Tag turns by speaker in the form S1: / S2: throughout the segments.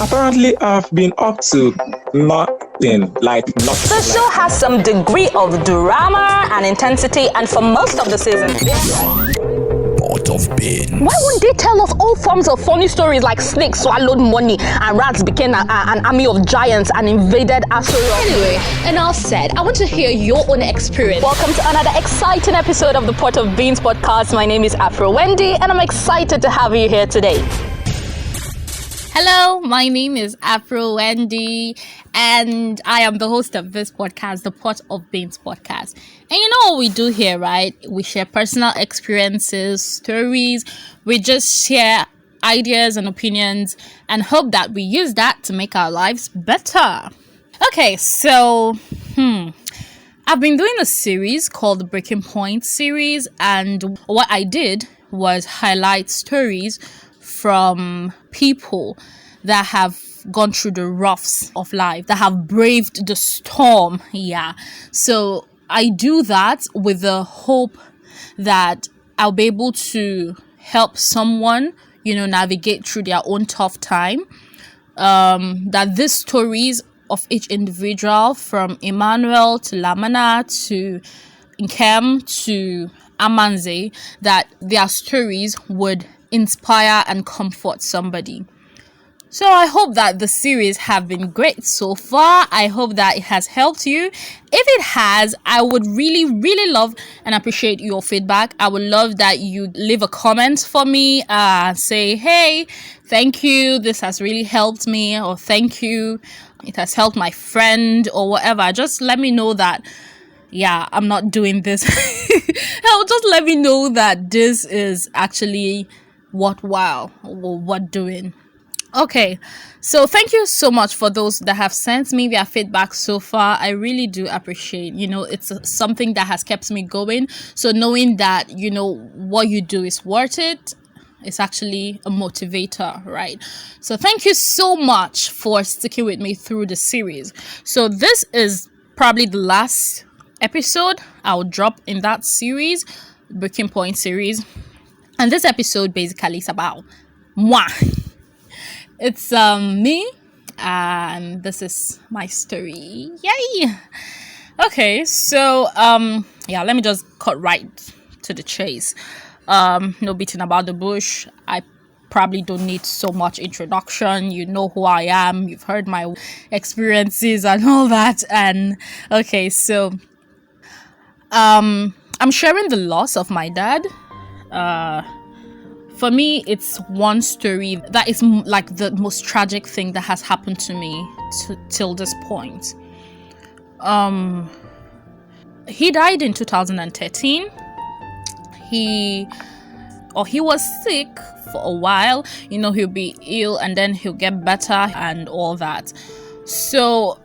S1: Apparently, I've been up to nothing, like nothing.
S2: The show has some degree of drama and intensity, and for most of the season,
S3: Pot of Beans.
S2: why wouldn't they tell us all forms of funny stories like snakes swallowed money and rats became an army of giants and invaded Aso Rock?
S4: Anyway, enough said. I want to hear your own experience.
S2: Welcome to another exciting episode of the Pot of Beans podcast. My name is Afro Wendy, and I'm excited to have you here today.
S4: Hello, my name is Afro Wendy, and I am the host of this podcast, the Pot of Beans podcast. And you know what we do here, right? We share personal experiences, stories. We just share ideas and opinions and hope that we use that to make our lives better. Okay, so, I've been doing a series called the Breaking Point series, and what I did was highlight stories from people that have gone through the roughs of life, that have braved the storm. Yeah. So I do that with the hope that I'll be able to help someone, navigate through their own tough time. That these stories of each individual, from Emmanuel to Lamana to Nkem to Amanze, that their stories would inspire and comfort somebody. So I hope that the series have been great so far. I hope that it has helped you. If it has, I would really, really love and appreciate your feedback. I would love that you leave a comment for me, say, hey, thank you, this has really helped me, or thank you, it has helped my friend, or whatever. Just let me know that I'm not doing this. Just let me know that this is actually worthwhile or worth doing. Okay, so thank you so much for those that have sent me their feedback so far. I really do appreciate, it's something that has kept me going. So knowing that, what you do is worth it, it's actually a motivator, right? So thank you so much for sticking with me through the series. So this is probably the last episode I'll drop in that series, Breaking Point series. And this episode basically is about moi. It's me, and this is my story. Yay! Okay, so let me just cut right to the chase. No beating about the bush. I probably don't need so much introduction. You know who I am. You've heard my experiences and all that. And okay, so I'm sharing the loss of my dad. For me, it's one story that is like the most tragic thing that has happened to me till this point. He died in 2013. He was sick for a while. He'll be ill and then he'll get better and all that. So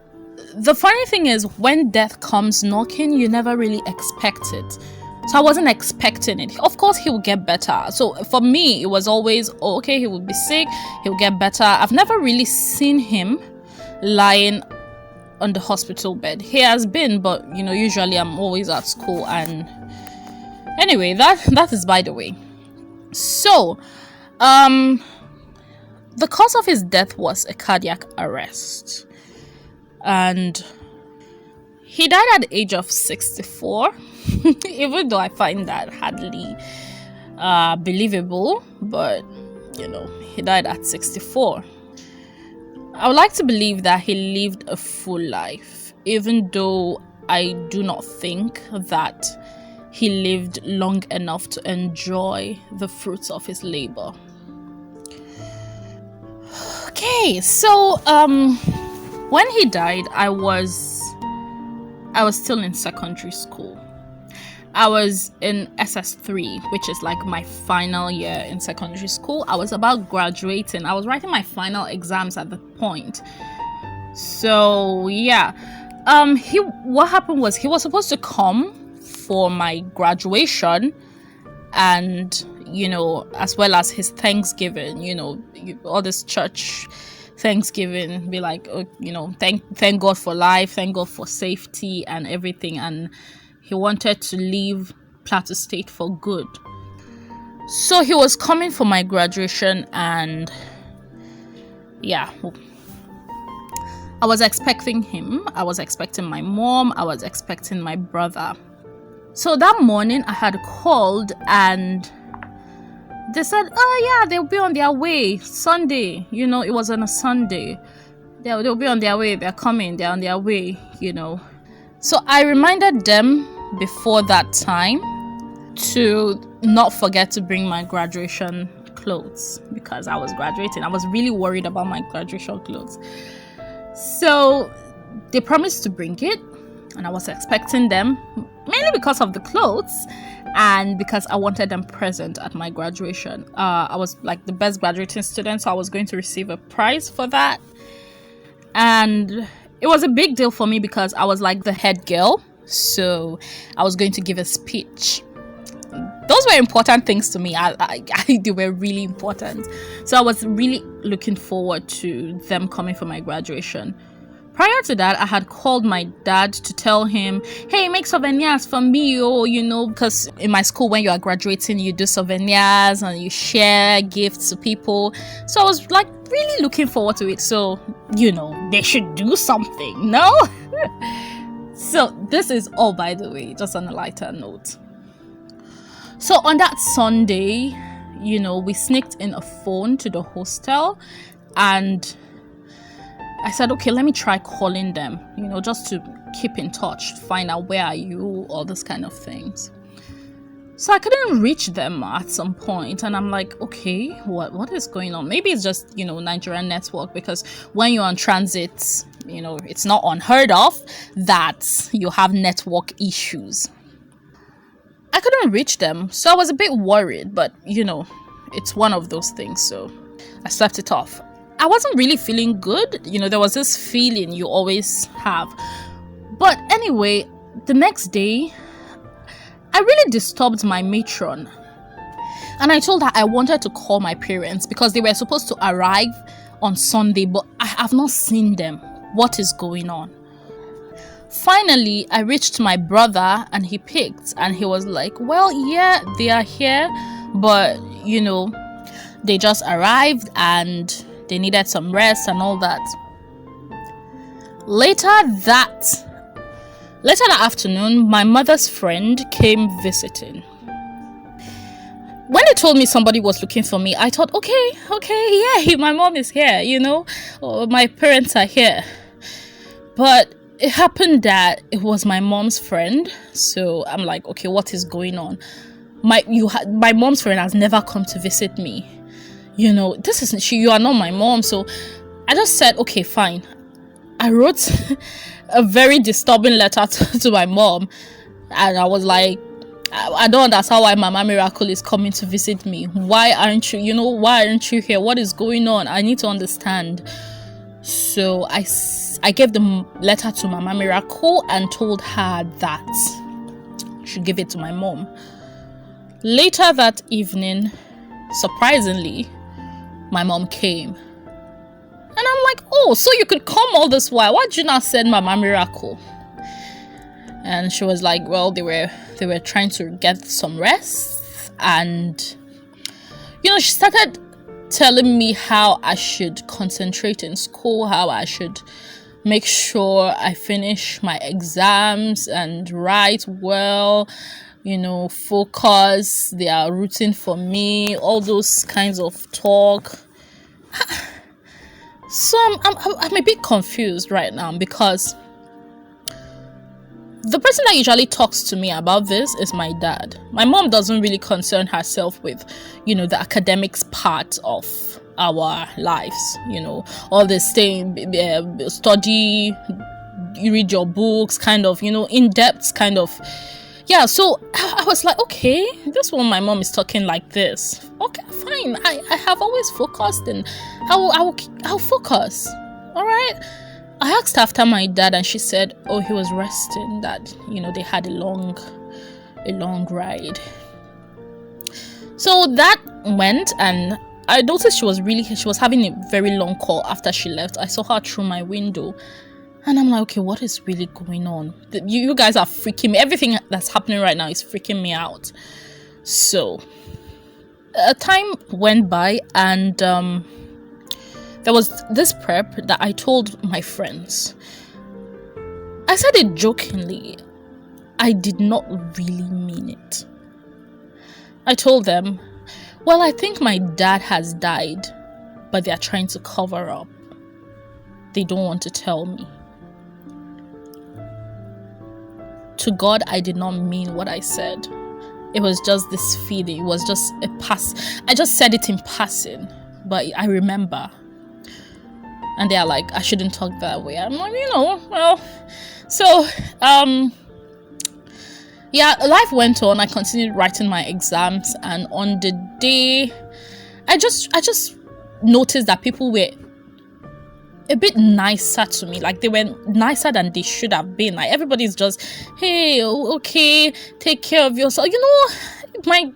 S4: the funny thing is, when death comes knocking, you never really expect it. So I wasn't expecting it. Of course, he will get better. So for me, it was always, he will be sick, he'll get better. I've never really seen him lying on the hospital bed. He has been, but usually I'm always at school. And anyway, that is by the way. So, the cause of his death was a cardiac arrest. And he died at the age of 64. Even though I find that hardly believable, but he died at 64. I would like to believe that he lived a full life, even though I do not think that he lived long enough to enjoy the fruits of his labor. Okay, so when he died, I was still in secondary school. I was in SS3, which is like my final year in secondary school. I was about graduating. I was writing my final exams at the point. So what happened was he was supposed to come for my graduation, and as well as his Thanksgiving. All this church Thanksgiving, be like, thank God for life, thank God for safety and everything. And he wanted to leave Plateau State for good. So he was coming for my graduation, and yeah, I was expecting him. I was expecting my mom. I was expecting my brother. So that morning I had called and they said, oh yeah, they'll be on their way Sunday. It was on a Sunday. They'll be on their way. They're coming. They're on their way, So I reminded them before that time to not forget to bring my graduation clothes because I was graduating. I was really worried about my graduation clothes. So they promised to bring it, and I was expecting them, mainly because of the clothes and because I wanted them present at my graduation. I was like the best graduating student, so I was going to receive a prize for that. And it was a big deal for me because I was like the head girl, so I was going to give a speech. Those were important things to me. They were really important. So I was really looking forward to them coming for my graduation. Prior to that, I had called my dad to tell him, hey, make souvenirs for me, because in my school, when you are graduating, you do souvenirs and you share gifts to people. So I was like really looking forward to it. So, they should do something, no? So this is all, by the way, just on a lighter note. So on that Sunday, we sneaked in a phone to the hostel and I said, okay, let me try calling them, just to keep in touch, find out where are you, all those kind of things. So I couldn't reach them at some point and I'm like, okay, what is going on? Maybe it's just, Nigerian network, because when you're on transit, it's not unheard of that you have network issues. I couldn't reach them, so I was a bit worried, but it's one of those things, so I slept it off. I wasn't really feeling good, there was this feeling you always have. But anyway, the next day, I really disturbed my matron. And I told her I wanted to call my parents because they were supposed to arrive on Sunday, but I have not seen them. What is going on? Finally, I reached my brother and he picked and he was like, well, yeah, they are here, but, they just arrived and they needed some rest and all that. Later that afternoon, my mother's friend came visiting. When they told me somebody was looking for me, I thought, okay, yeah, my mom is here, or my parents are here. But it happened that it was my mom's friend, so I'm like, okay, what is going on? My mom's friend has never come to visit me. This isn't she. You are not my mom. So I just said, okay, fine. I wrote a very disturbing letter to my mom, and I was like, I don't understand why Mama Miracle is coming to visit me. Why aren't you? Why aren't you here? What is going on? I need to understand. So I gave the letter to Mama Miracle and told her that she should give it to my mom. Later that evening, surprisingly, my mom came. And I'm like, oh, so you could come all this while. Why did you not send Mama Miracle? And she was like, well, they were trying to get some rest. And, she started telling me how I should concentrate in school, how I should make sure I finish my exams and write well, focus, they are rooting for me, all those kinds of talk. So I'm a bit confused right now because the person that usually talks to me about this is my dad. My mom doesn't really concern herself with, the academics part of our lives, all this thing, study, you read your books, kind of, in-depth kind of. Yeah, so I was like, okay, this one my mom is talking like this. Okay, fine. I have always focused and I'll focus. All right. I asked after my dad and she said, oh, he was resting, that, they had a long ride. So that went and I noticed she was having a very long call after she left. I saw her through my window. And I'm like, okay, what is really going on? You guys are freaking me. Everything that's happening right now is freaking me out. So, a time went by and there was this prep that I told my friends. I said it jokingly. I did not really mean it. I told them, well, I think my dad has died, but they are trying to cover up. They don't want to tell me. To God, I did not mean what I said. It was just this feeling. It was just a pass. I just said it in passing, but I remember. And they are like, I shouldn't talk that way. I'm like, well. So, yeah, life went on. I continued writing my exams, and on the day, I just noticed that people were a bit nicer to me. Like, they were nicer than they should have been. Like, everybody's just, hey, okay, take care of yourself. My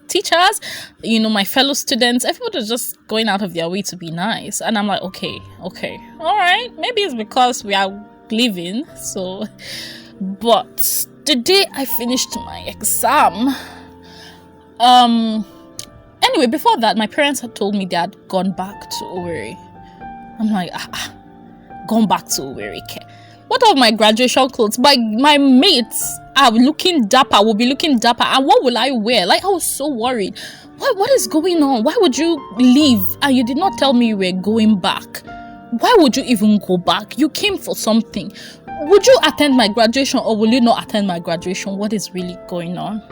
S4: teachers, my fellow students, everybody was just going out of their way to be nice. And I'm like, okay, all right, maybe it's because we are living. So, but the day I finished my exam, anyway, before that, my parents had told me they had gone back to Owerri. I'm like, gone back to Owerri. What of my graduation clothes? My mates are looking dapper, will be looking dapper, and what will I wear? Like, I was so worried. What is going on? Why would you leave and you did not tell me you were going back? Why would you even go back? You came for something. Would you attend my graduation or will you not attend my graduation? What is really going on?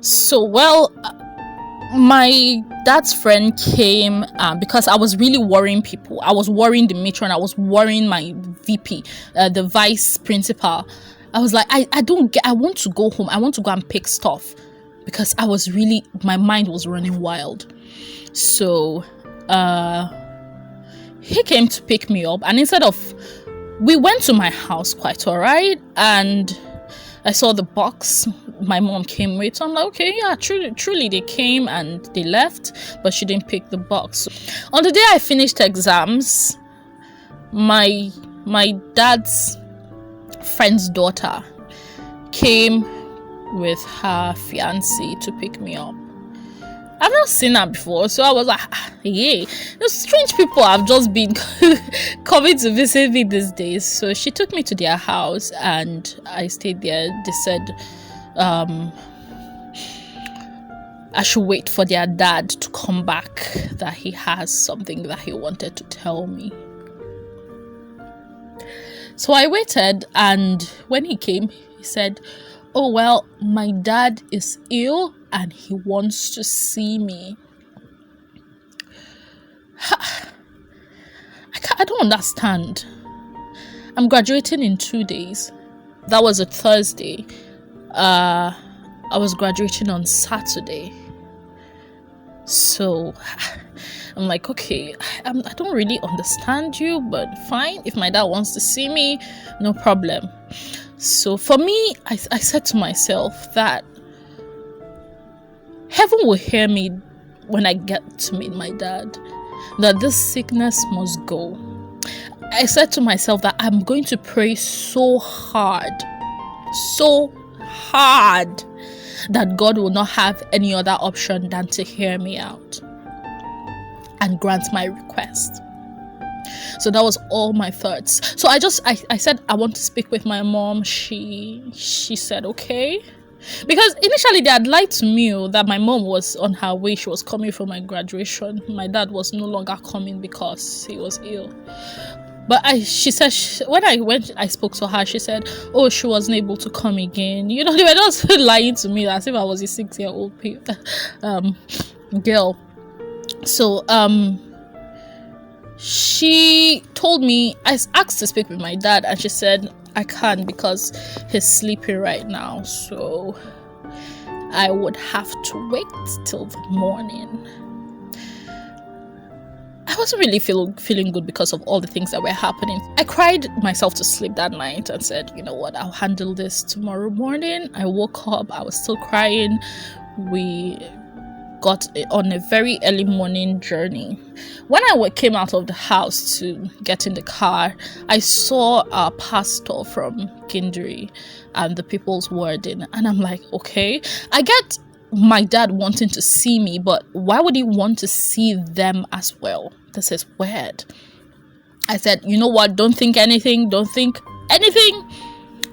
S4: So, well, my dad's friend came because I was really worrying people. I was worrying the matron. I was worrying my VP, the vice principal. I was like, I want to go home. I want to go and pick stuff because my mind was running wild. So, he came to pick me up, and we went to my house quite alright, and I saw the box my mom came with. So I'm like, okay, yeah, truly they came and they left, but she didn't pick the box. On the day I finished exams, my dad's friend's daughter came with her fiancé to pick me up. I've not seen her before, so I was like, yay. Those strange people have just been coming to visit me these days. So she took me to their house and I stayed there. They said I should wait for their dad to come back, that he has something that he wanted to tell me. So I waited, and when he came, he said, oh, well, my dad is ill and he wants to see me. I don't understand. I'm graduating in 2 days. That was a Thursday. I was graduating on Saturday. So I'm like, okay, I don't really understand you, but fine. If my dad wants to see me, no problem. So for me, I said to myself that heaven will hear me when I get to meet my dad, that this sickness must go. I said to myself that I'm going to pray so hard that God will not have any other option than to hear me out and grant my request. So that was all my thoughts. So I said I want to speak with my mom. She said okay, because initially they had lied to me that my mom was on her way. She was coming for my graduation. My dad was no longer coming because he was ill. But she said, when I spoke to her, she said, oh, she wasn't able to come again. They were just lying to me as if I was a 6-year-old girl. So, she told me, I asked to speak with my dad, and she said, I can't because he's sleeping right now. So, I would have to wait till the morning. I wasn't really feeling good because of all the things that were happening. I cried myself to sleep that night and said, you know what, I'll handle this tomorrow morning. I woke up, I was still crying. We got on a very early morning journey. When I came out of the house to get in the car, I saw our pastor from Gindiri and the People's Word, and I'm like, okay. I get my dad wanting to see me, but why would he want to see them as well? This is weird. I said, you know what? Don't think anything. Don't think anything.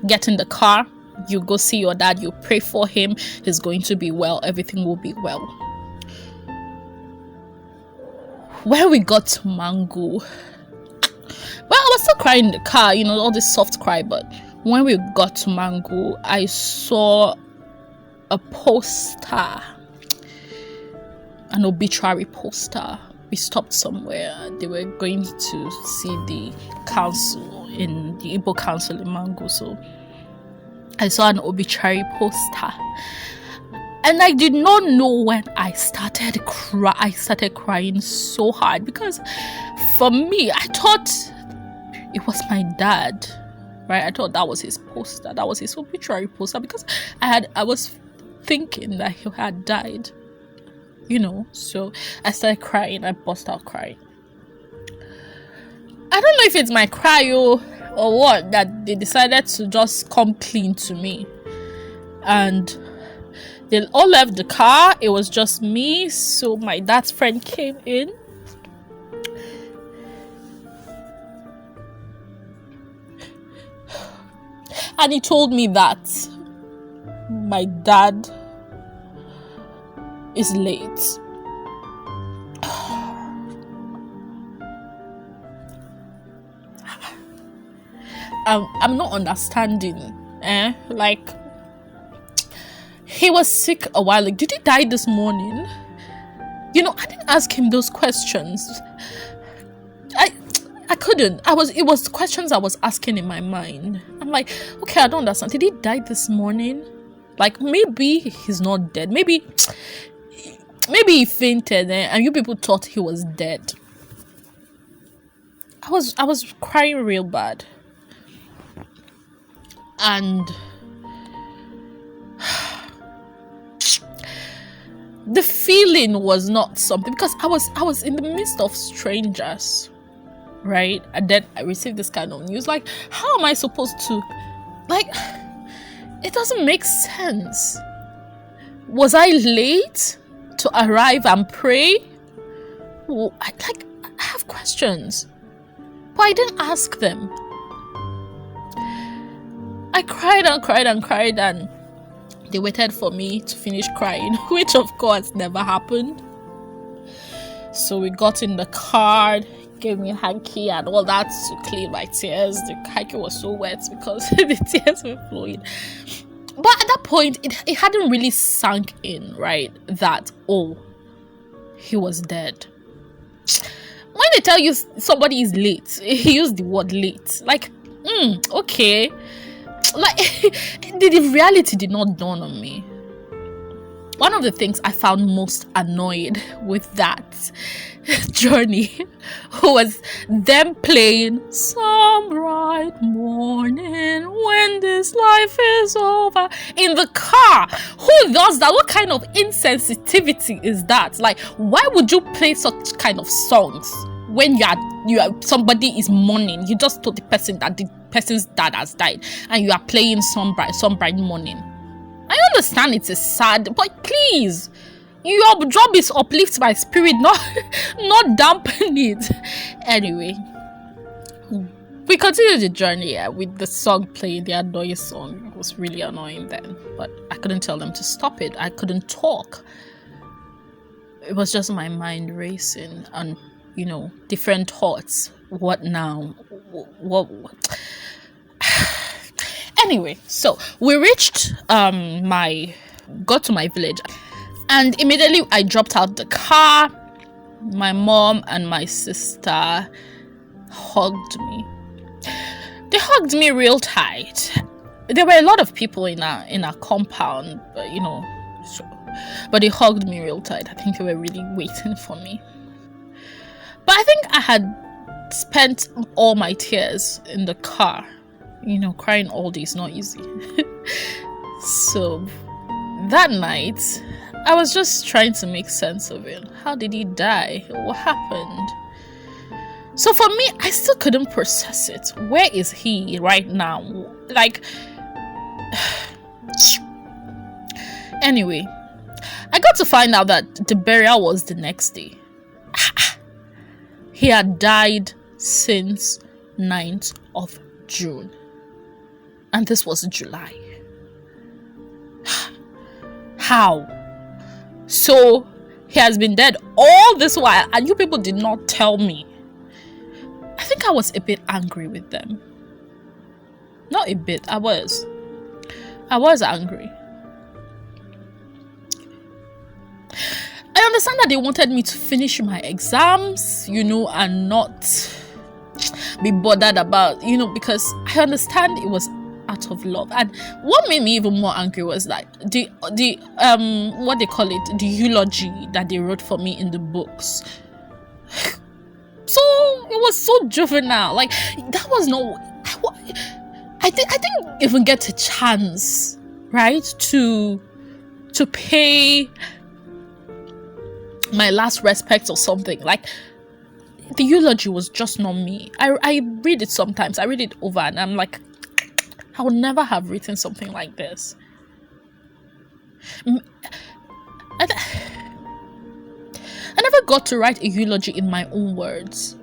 S4: Get in the car. You go see your dad. You pray for him. He's going to be well. Everything will be well. When we got to Mangu, well, I was still crying in the car, all this soft cry. But when we got to Mangu, I saw a poster, an obituary poster. We stopped somewhere. They were going to see the council in the Igbo council in Mangu. So I saw an obituary poster. And I did not know when I started crying so hard, because for me, I thought it was my dad, right? I thought that was his poster, that was his obituary poster, because I was thinking that he had died, So I started crying. I burst out crying. I don't know if it's my cry or what, that they decided to just come clean to me, and they all left the car. It was just me. So my dad's friend came in. And he told me that my dad is late. I'm not understanding. Like, he was sick a while ago. Did he die this morning? I didn't ask him those questions. I couldn't. It was questions I was asking in my mind. I'm like, okay, I don't understand. Did he die this morning? Like, maybe he's not dead. Maybe he fainted, and you people thought he was dead. I was crying real bad. And the feeling was not something, because I was in the midst of strangers, right? And then I received this kind of news. Like, how am I supposed to, like, it doesn't make sense. Was I late to arrive and pray? I have questions, but I didn't ask them. I cried and cried and cried, and they waited for me to finish crying, which of course never happened. So we got in the car, gave me a hanky and all that to clean my tears. The hanky was so wet because the tears were flowing. But at that point, it hadn't really sunk in, right? That, he was dead. When they tell you somebody is late, he used the word late. Like, okay. Like, the reality did not dawn on me. One of the things I found most annoyed with that journey was them playing "Some Bright Morning When This Life Is Over" in the car. Who does that? What kind of insensitivity is that? Like, why would you play such kind of songs when you are somebody is mourning? You just told the person that the person's dad has died, and you are playing some bright morning. I understand it's a sad, but please, your job is uplift my spirit, not dampen it. Anyway, we continued the journey with the song playing, the annoying song. It was really annoying then, but I couldn't tell them to stop it. I couldn't talk. It was just my mind racing and, different thoughts. What now? What? Anyway, so we reached got to my village, and immediately I dropped out the car. My mom and my sister hugged me. They hugged me real tight. There were a lot of people in our compound, but they hugged me real tight. I think they were really waiting for me. But I think I had spent all my tears in the car. Crying all day is not easy. So that night, I was just trying to make sense of it. How did he die? What happened? So for me, I still couldn't process it. Where is he right now? Like, anyway, I got to find out that the burial was the next day. He had died since 9th of June. And this was July. How? So he has been dead all this while and you people did not tell me. I think I was a bit angry with them. Not a bit, I was angry. I understand that they wanted me to finish my exams, and not be bothered about, because I understand it was out of love. And what made me even more angry was that the what they call it, the eulogy that they wrote for me in the books. So it was so juvenile. Like, that was no. I didn't even get a chance, right, to pay my last respects or something. Like, the eulogy was just not me. I read it sometimes. I read it over and I'm like, I would never have written something like this. I never got to write a eulogy in my own words.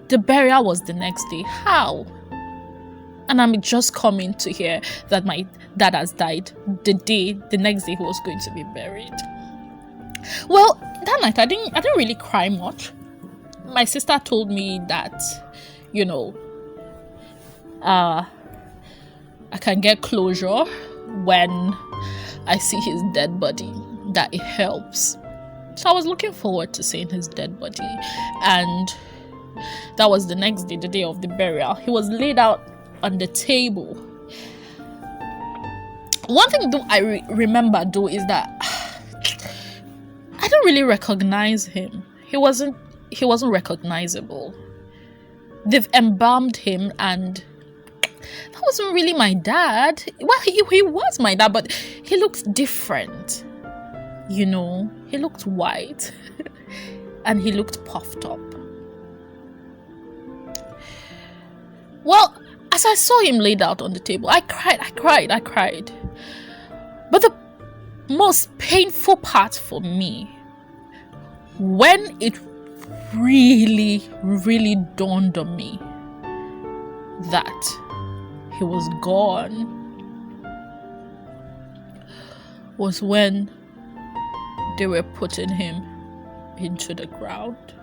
S4: The burial was the next day. How? And I'm just coming to hear that my dad has died the next day he was going to be buried. Well, that night I didn't really cry much. My sister told me that, I can get closure when I see his dead body, that it helps. So I was looking forward to seeing his dead body, and that was the next day, the day of the burial. He was laid out on the table. One thing though I remember though is that I don't really recognize him. He wasn't recognizable. They've embalmed him, and that wasn't really my dad. Well, he was my dad, but he looked different. He looked white and he looked puffed up. Well, as I saw him laid out on the table, I cried. But the most painful part for me, when it really, really dawned on me that he was gone, was when they were putting him into the ground.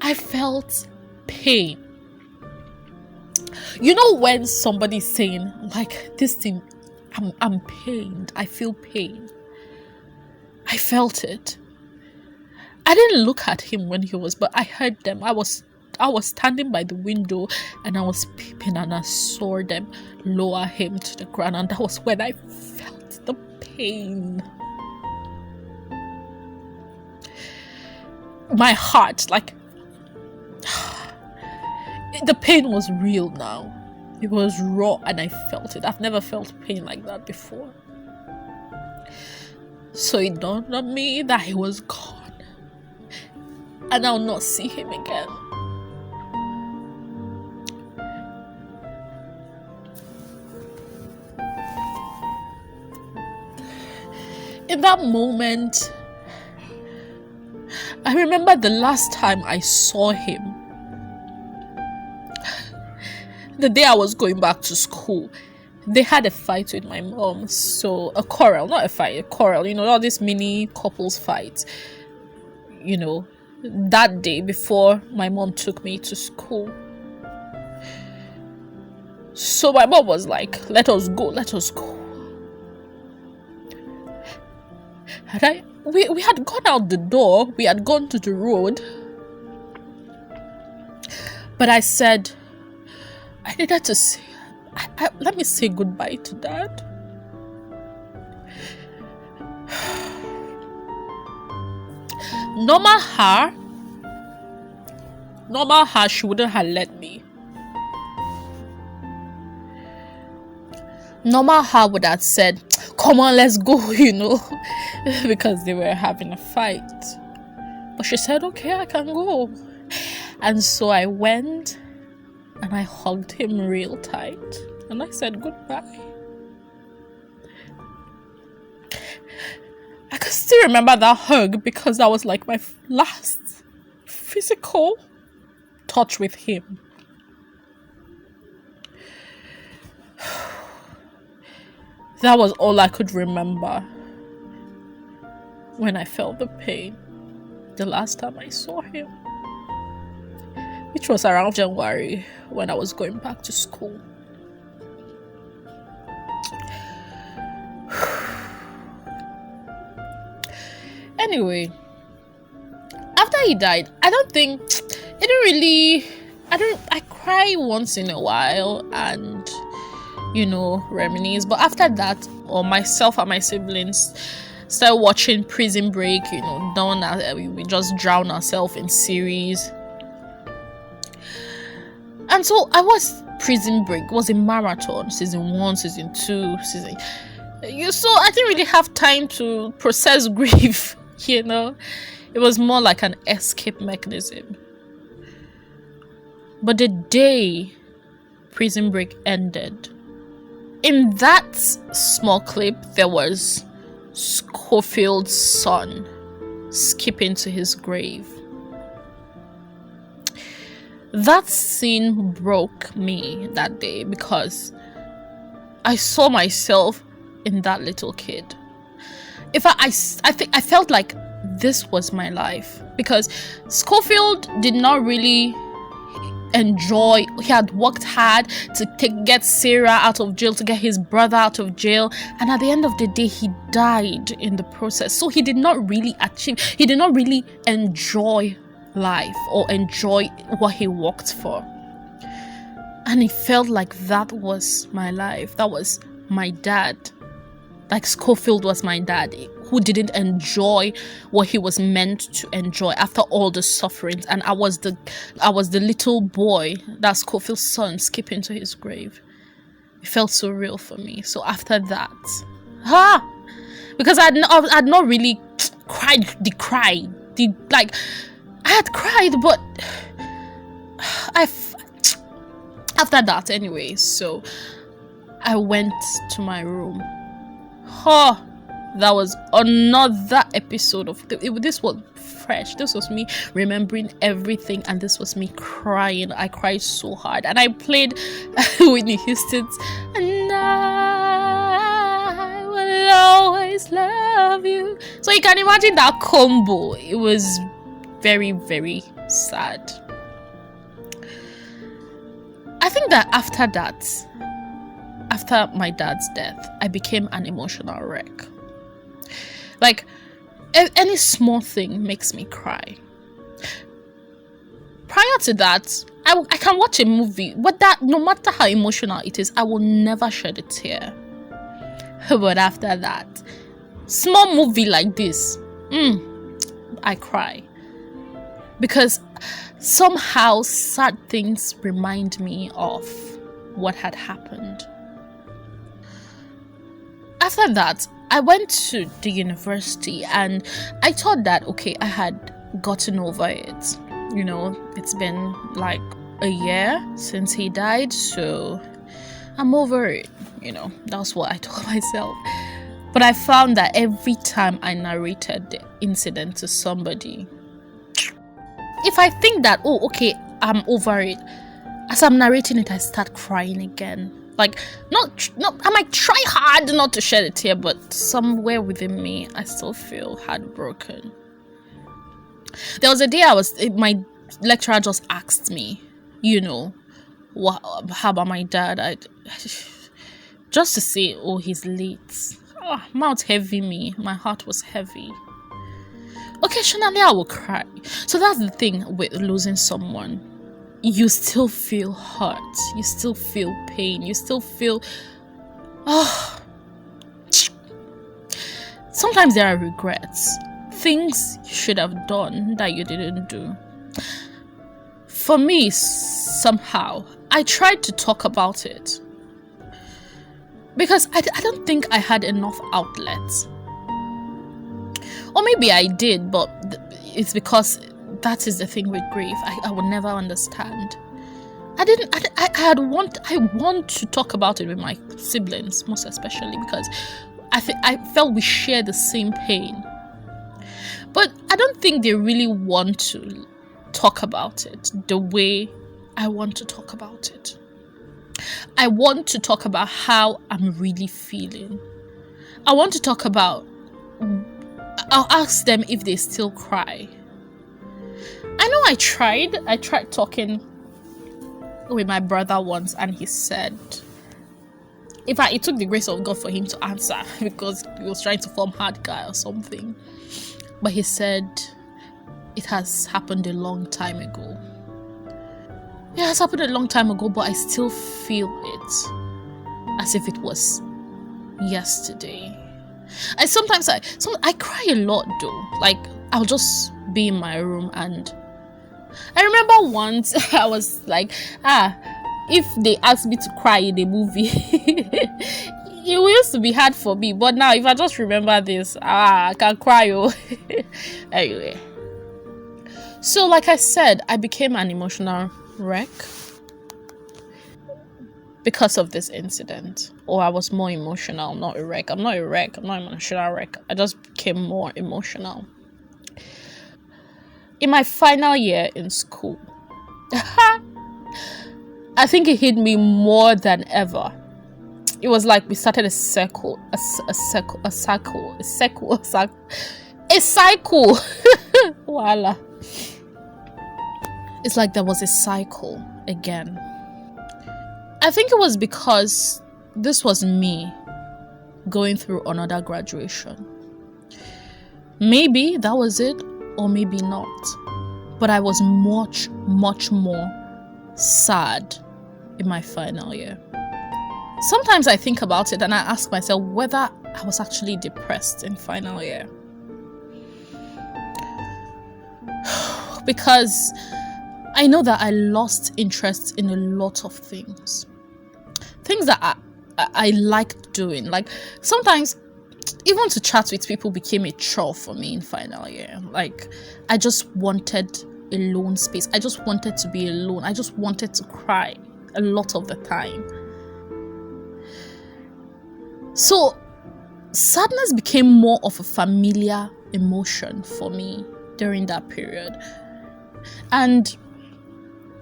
S4: I felt pain. When somebody's saying, like, this thing, I'm pained, I feel pain. I felt it. I didn't look at him when he was, but I heard them. I was standing by the window and I was peeping and I saw them lower him to the ground, and that was when I felt the pain. My heart, like, the pain was real now. It was raw and I felt it. I've never felt pain like that before. So it dawned on me that he was gone and I'll not see him again. In that moment, I remember the last time I saw him. The day I was going back to school, they had a fight with my mom. So, a quarrel, not a fight, a quarrel. All these mini couples fights. That day before my mom took me to school. So my mom was like, let us go. And we had gone out the door, we had gone to the road. But I said, I needed to say, let me say goodbye to Dad. Normal her, she wouldn't have let me. Normal her would have said, come on, let's go, because they were having a fight. But she said, okay, I can go. And so I went and I hugged him real tight and I said goodbye. I can still remember that hug because that was like my last physical touch with him. That was all I could remember when I felt the pain the last time I saw him, which was around January when I was going back to school. Anyway, after he died, I cry once in a while and, reminisce. But after that, myself and my siblings started watching Prison Break, we just drown ourselves in series. And so Prison Break was a marathon, season 1, season 2, so I didn't really have time to process grief. It was more like an escape mechanism. But the day Prison Break ended, in that small clip, there was Schofield's son skipping to his grave. That scene broke me that day because I saw myself in that little kid. I felt like this was my life because Schofield did not really enjoy. He had worked hard to get Sarah out of jail, to get his brother out of jail, and at the end of the day he died in the process. So he did not really enjoy life or enjoy what he worked for, and it felt like that was my life. That was my dad. Like Schofield was my dad, who didn't enjoy what he was meant to enjoy after all the sufferings, and I was the little boy, that Schofield's son, skipping to his grave. It felt so real for me. So after that, because I had not really cried I had cried, but after that anyway. So I went to my room. That was another episode of this was fresh. This was me remembering everything, and this was me crying. I cried so hard, and I played Whitney Houston's "And I Will Always Love You." So you can imagine that combo. It was very, very sad. I think that after my dad's death, I became an emotional wreck. Like, any small thing makes me cry. Prior to that, I can watch a movie, but that, no matter how emotional it is, I will never shed a tear. But after that, small movie like this, I cry. Because somehow sad things remind me of what had happened. After that, I went to the university and I thought that, okay, I had gotten over it. It's been like a year since he died, so I'm over it. That's what I told myself. But I found that every time I narrated the incident to somebody, if I think that, okay, I'm over it, as I'm narrating it, I start crying again. Like, not, I might try hard not to shed a tear, but somewhere within me, I still feel heartbroken. There was a day my lecturer just asked me, how about my dad? Just to say, he's late. Mouth heavy me. My heart was heavy. Occasionally, I will cry. So that's the thing with losing someone. You still feel hurt, you still feel pain, you still feel sometimes there are regrets, things you should have done that you didn't do. For me, somehow I tried to talk about it because I don't think I had enough outlets, or maybe I did, but it's because that is the thing with grief. I will never understand. I want to talk about it with my siblings, most especially because I felt we share the same pain. But I don't think they really want to talk about it the way I want to talk about it. I want to talk about how I'm really feeling. I want to talk about, I'll ask them if they still cry. I know I tried talking with my brother once, and he said, in fact, it took the grace of God for him to answer because he was trying to form hard guy or something. But he said, it has happened a long time ago. Yeah, it has happened a long time ago, but I still feel it as if it was yesterday. I cry a lot though. Like, I'll just be in my room, and I remember once I was like, if they asked me to cry in a movie, it used to be hard for me. But now, if I just remember this, I can cry. Anyway, so like I said, I became an emotional wreck because of this incident. Or I was more emotional, not a wreck. I'm not a wreck. I'm not an emotional wreck. I just became more emotional. In my final year in school, I think it hit me more than ever. It was like we started a cycle. Voila. It's like there was a cycle again. I think it was because this was me going through another graduation. Maybe that was it, or maybe not. But I was much, much more sad in my final year. Sometimes I think about it and I ask myself whether I was actually depressed in final year. Because I know that I lost interest in a lot of things. Things that I liked doing. Like, sometimes even to chat with people became a chore for me in final year. Like, I just wanted alone space. I just wanted to be alone. I just wanted to cry a lot of the time. So sadness became more of a familiar emotion for me during that period. And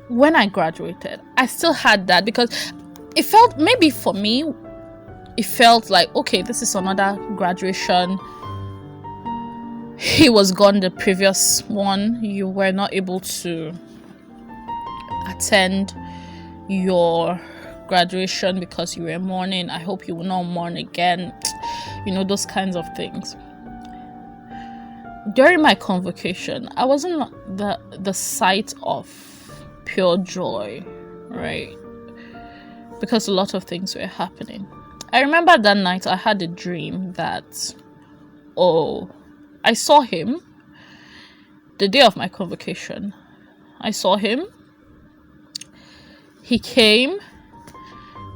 S4: when I graduated, I still had that because it felt, maybe for me, it felt like, okay, this is another graduation. He was gone the previous one. You were not able to attend your graduation because you were mourning. I hope you will not mourn again. You know, those kinds of things. During my convocation, I wasn't the sight of pure joy, right? Because a lot of things were happening. I remember that night I had a dream that, I saw him the day of my convocation. I saw him. He came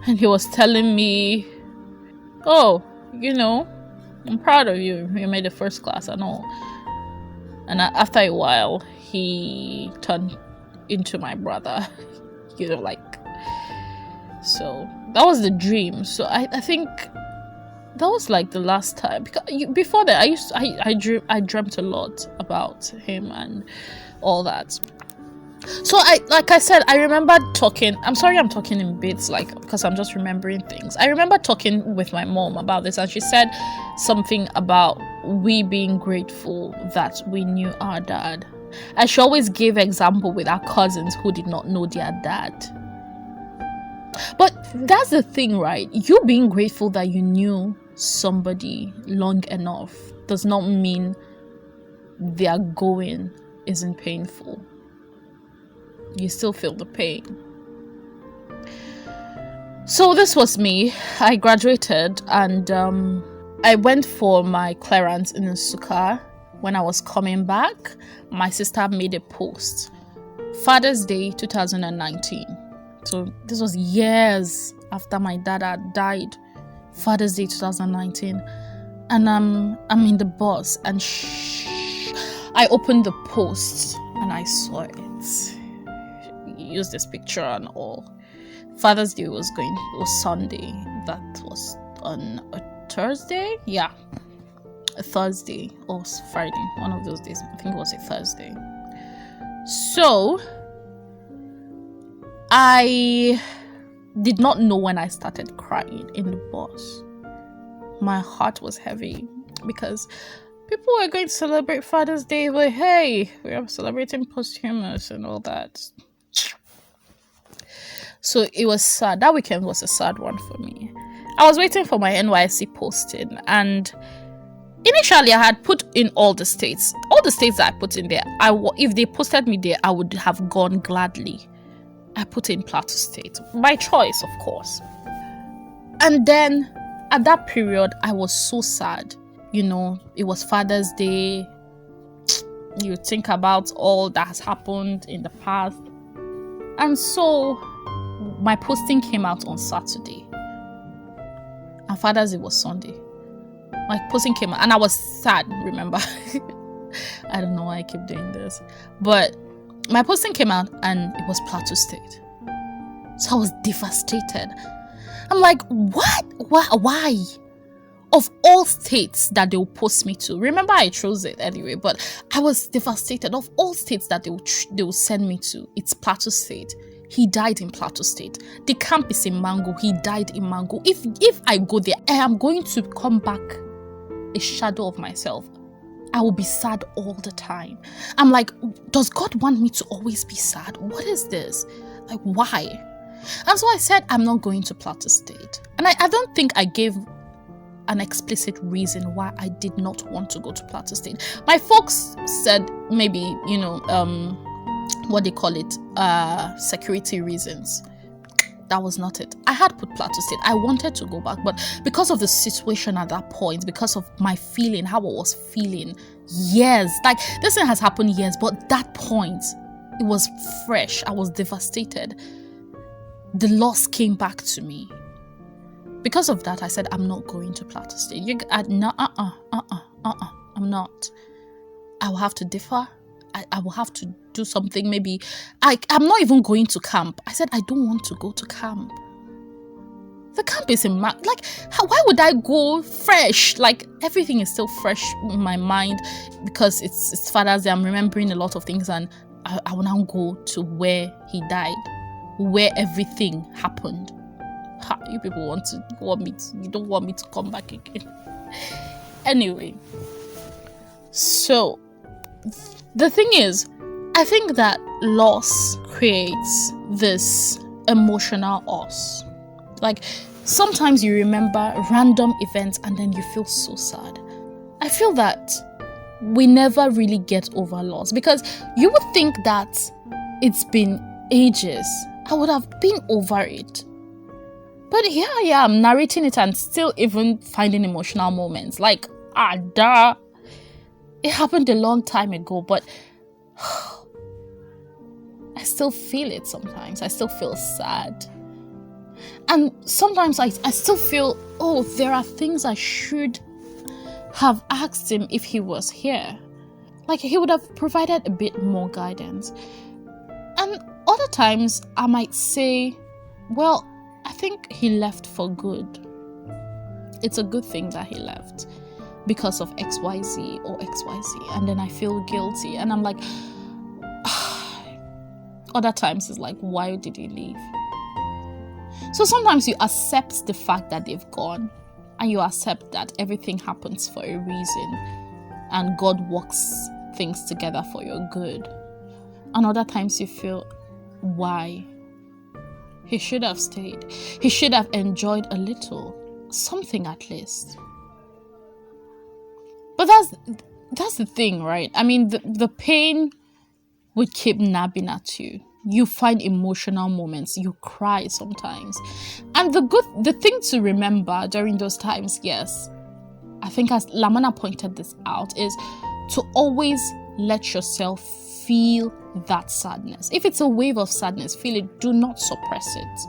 S4: and he was telling me, I'm proud of you. You made the first class and all. And after a while, he turned into my brother. So that was the dream. So I think that was like the last time. Because before that, I dreamt a lot about him and all that. So I remember talking. I'm sorry, I'm talking in bits, because I'm just remembering things. I remember talking with my mom about this, and she said something about we being grateful that we knew our dad. And she always gave example with our cousins who did not know their dad. But that's the thing, right? You being grateful that you knew somebody long enough does not mean their going isn't painful. You still feel the pain. So this was me. I graduated and I went for my clearance in Nsukka. When I was coming back, my sister made a post. Father's Day 2019. So this was years after my dad had died. Father's Day 2019. And I'm in the bus and I opened the post and I saw it. use this picture and all. Father's Day was Sunday. That was on a Thursday? Yeah. A Thursday or Friday. One of those days. I think it was a Thursday. So, I did not know when I started crying in the bus. My heart was heavy because people were going to celebrate Father's Day, but hey, we are celebrating posthumous and all that. So it was sad. That weekend was a sad one for me. I was waiting for my NYSC posting, and initially I had put in all the states that I put in there. If they posted me there, I would have gone gladly. I put in Plateau State, by choice, of course. And then at that period, I was so sad. You know, it was Father's Day. You think about all that has happened in the past. And so, my posting came out on Saturday. And Father's Day was Sunday. My posting came out. And I was sad, remember? I don't know why I keep doing this. But my posting came out and it was Plateau State. So I was devastated. I'm like, what? Why? Of all states that they will post me to, remember I chose it anyway, but I was devastated. Of all states that they will send me to, it's Plateau State. He died in Plateau State. The camp is in Mango. He died in Mango. If I go there, I am going to come back a shadow of myself. I will be sad all the time. I'm like, does God want me to always be sad? What is this? Like, why? And so I said, I'm not going to Plateau State. And I don't think I gave an explicit reason why I did not want to go to Plateau State. My folks said maybe, what they call it, security reasons. That was not it. I had put Plateau State. I wanted to go back, but because of the situation at that point, because of my feeling, how I was feeling, years, like this thing has happened years, but that point, it was fresh. I was devastated. The loss came back to me. Because of that, I said, I'm not going to Plateau State. I'm not. I will have to differ. I will have to do something. Maybe I'm not even going to camp. I said, I don't want to go to camp. The camp is in why would I go fresh? Like, everything is still fresh in my mind because it's Father's Day. I'm remembering a lot of things, and I will now go to where he died, where everything happened. You people you don't want me to come back again. Anyway, so the thing is, I think that loss creates this emotional us. Like, sometimes you remember random events and then you feel so sad. I feel that we never really get over loss, because you would think that it's been ages. I would have been over it. But here I am narrating it and still even finding emotional moments. Like, duh. It happened a long time ago, but I still feel it sometimes. I still feel sad. And sometimes I still feel, there are things I should have asked him if he was here. Like, he would have provided a bit more guidance. And other times I might say, well, I think he left for good. It's a good thing that he left because of XYZ or XYZ. And then I feel guilty. And I'm like, other times it's like, why did he leave? So sometimes you accept the fact that they've gone, and you accept that everything happens for a reason, and God works things together for your good. And other times you feel, why? He should have stayed. He should have enjoyed a little, something at least. But that's the thing, right? I mean, the pain would keep nabbing at you. You find emotional moments. You cry sometimes. And the thing to remember during those times, yes, I think as Lamana pointed this out, is to always let yourself feel that sadness. If it's a wave of sadness, feel it. Do not suppress it.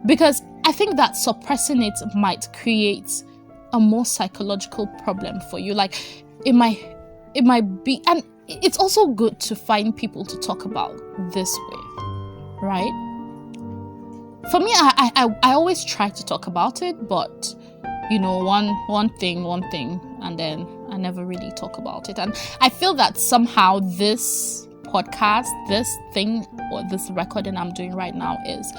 S4: Because I think that suppressing it might create a more psychological problem for you. Like, it might be, and it's also good to find people to talk about this with. right? For me, I always try to talk about it, but one thing, and then I never really talk about it. And I feel that somehow this podcast, this thing, or this recording I'm doing right now is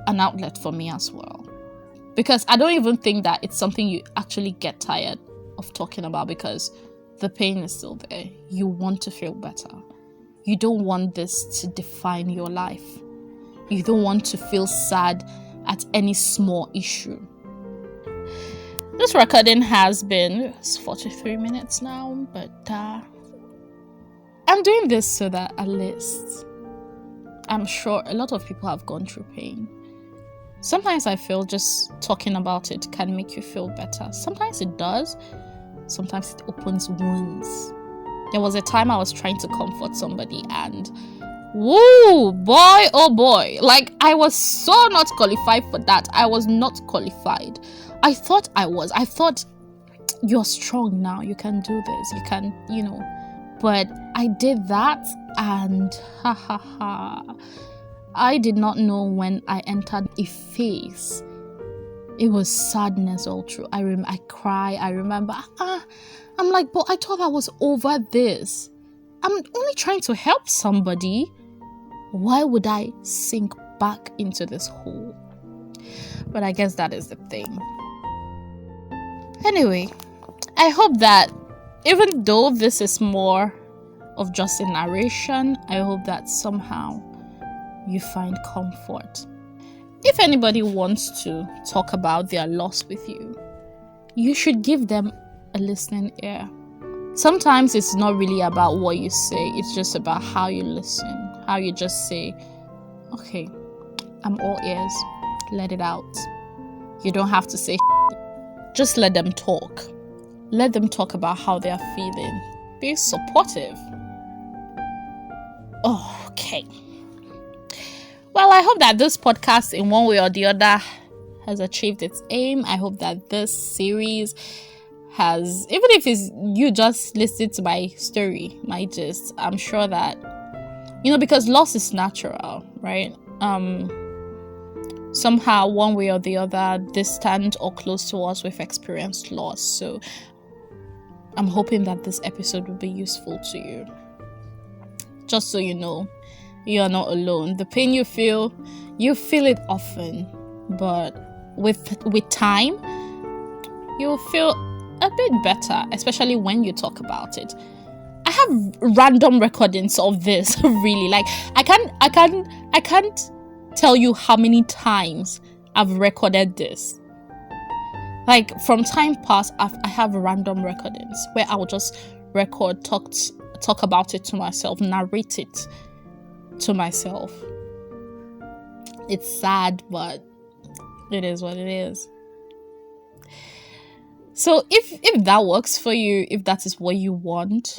S4: an outlet for me as well. Because I don't even think that it's something you actually get tired of talking about, because the pain is still there. You want to feel better. You don't want this to define your life. You don't want to feel sad at any small issue. This recording has been 43 minutes now, but I'm doing this so that at least I'm sure a lot of people have gone through pain. Sometimes I feel just talking about it can make you feel better. Sometimes it does. Sometimes it opens wounds. There was a time I was trying to comfort somebody, and woo, boy, oh boy. Like, I was so not qualified for that. I was not qualified. I thought I was. I thought, you're strong now. You can do this. You can, But I did that, and I did not know when I entered a phase. It was sadness all through. I cry. I remember, I'm like, but I thought I was over this. I'm only trying to help somebody. Why would I sink back into this hole? But I guess that is the thing. Anyway, I hope that even though this is more of just a narration, I hope that somehow you find comfort. If anybody wants to talk about their loss with you, you should give them a listening ear. Sometimes it's not really about what you say, it's just about how you listen, how you just say, okay, I'm all ears, let it out. You don't have to say just let them talk. Let them talk about how they are feeling. Be supportive. Okay. Well, I hope that this podcast in one way or the other has achieved its aim. I hope that this series has, even if it's you just listening to my story, my gist, I'm sure that, because loss is natural, right? Somehow, one way or the other, distant or close to us, we've experienced loss. So I'm hoping that this episode will be useful to you. Just so you know, you are not alone. The pain you feel it often, but with time, you'll feel a bit better, especially when you talk about it. I have random recordings of this, really. Like, I can't tell you how many times I've recorded this. Like, from time past, I have random recordings where I will just record, talk about it to myself, narrate it to myself. It's sad, but it is what it is. So if that works for you, if that is what you want,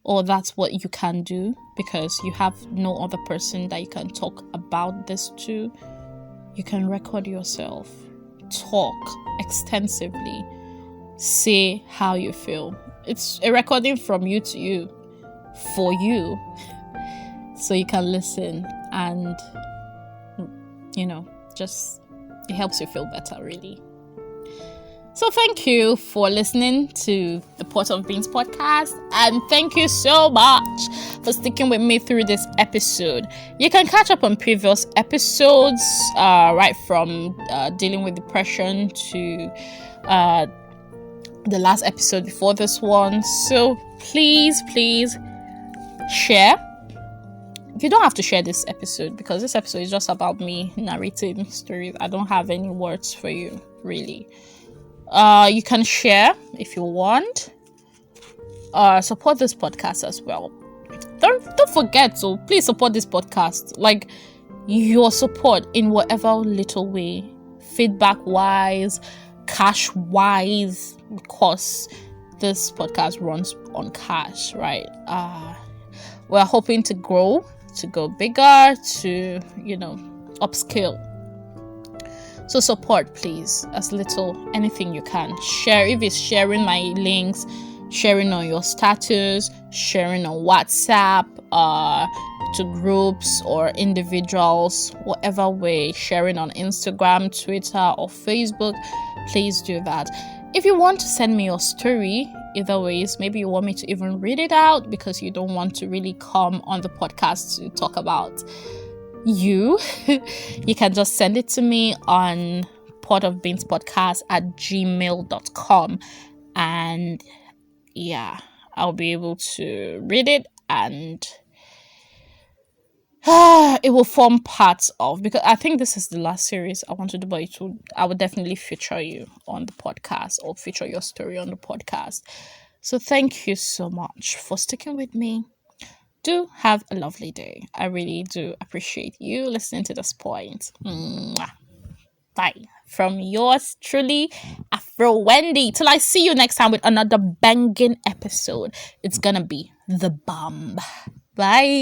S4: or that's what you can do, because you have no other person that you can talk about this to, you can record yourself, talk extensively, say how you feel. It's a recording from you to you, for you, so you can listen and, just, it helps you feel better, really. So thank you for listening to the Pot of Beans podcast, and thank you so much for sticking with me through this episode. You can catch up on previous episodes, right from dealing with depression to the last episode before this one. So please share. You don't have to share this episode, because this episode is just about me narrating stories. I don't have any words for you, really. You can share if you want. Support this podcast as well. Don't forget to please support this podcast. Like, your support in whatever little way, feedback wise, cash wise, because this podcast runs on cash, right? We're hoping to grow, to go bigger, to upscale. So support, please, as little anything you can. Share, if it's sharing my links, sharing on your status, sharing on WhatsApp, to groups or individuals, whatever way, sharing on Instagram, Twitter, or Facebook, please do that. If you want to send me your story, either ways, maybe you want me to even read it out because you don't want to really come on the podcast to talk about you, you can just send it to me on potofbeanspodcast@gmail.com, and yeah, I'll be able to read it, and it will form part of, because I think this is the last series I want to do, but I would definitely feature you on the podcast or feature your story on the podcast. So thank you so much for sticking with me. Do have a lovely day. I really do appreciate you listening to this point. Mwah. Bye. From yours truly, Afro Wendy. Till I see you next time with another banging episode. It's gonna be the bomb. Bye.